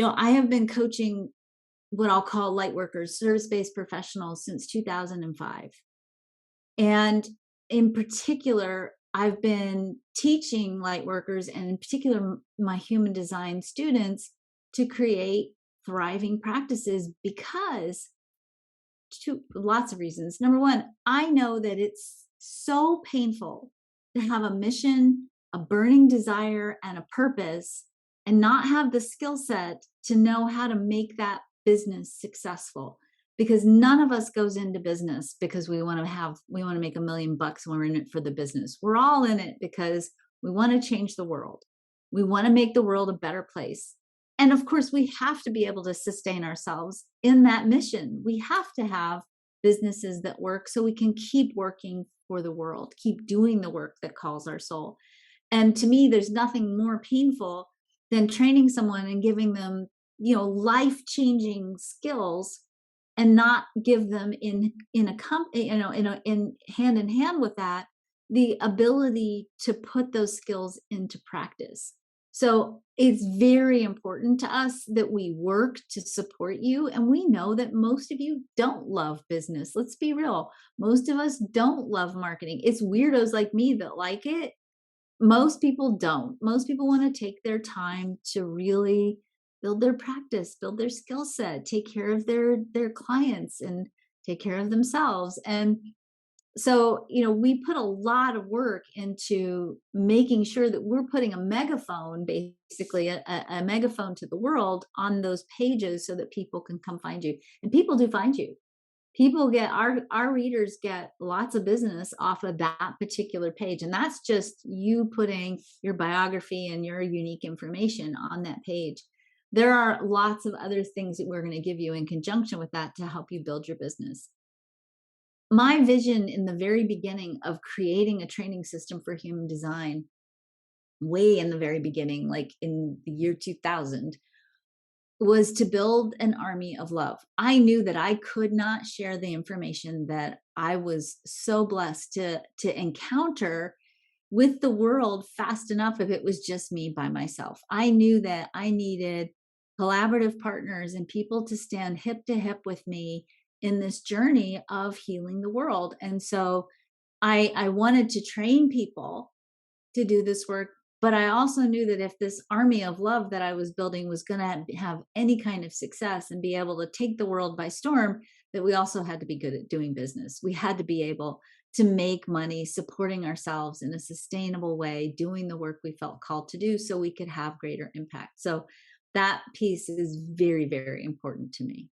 I have been coaching what I'll call light workers, service-based professionals since 2005. And in particular, I've been teaching light workers and in particular my human design students to create thriving practices because two lots of reasons. Number one, I know that it's so painful to have a mission, a burning desire, and a purpose, and not have the skill set to know how to make that business successful. Because none of us goes into business because we want to make $1 million when we're in it for the business. We're all in it because we want to change the world. We want to make the world a better place. And of course, we have to be able to sustain ourselves in that mission. We have to have businesses that work so we can keep working for the world, keep doing the work that calls our soul. And to me, there's nothing more painful than training someone and giving them, life-changing skills and not give them in a in hand in hand with that the ability to put those skills into practice. So it's very important to us that we work to support you. And we know that most of you don't love business. Let's be real. Most of us don't love marketing. It's weirdos like me that like it. Most people don't. Most people want to take their time to really build their practice, build their skill set, take care of their clients and take care of themselves. And so, we put a lot of work into making sure that we're putting a megaphone, basically a megaphone to the world on those pages so that people can come find you. And people do find you. People get our readers get lots of business off of that particular page. And that's just you putting your biography and your unique information on that page. There are lots of other things that we're going to give you in conjunction with that to help you build your business. My vision in the very beginning of creating a training system for human design, way in the very beginning, like in the year 2000, was to build an army of love. I knew that I could not share the information that I was so blessed to encounter with the world fast enough if it was just me by myself. I knew that I needed collaborative partners and people to stand hip to hip with me in this journey of healing the world. And so I wanted to train people to do this work. But I also knew that if this army of love that I was building was going to have any kind of success and be able to take the world by storm, that we also had to be good at doing business. We had to be able to make money supporting ourselves in a sustainable way, doing the work we felt called to do so we could have greater impact. So that piece is very, very important to me.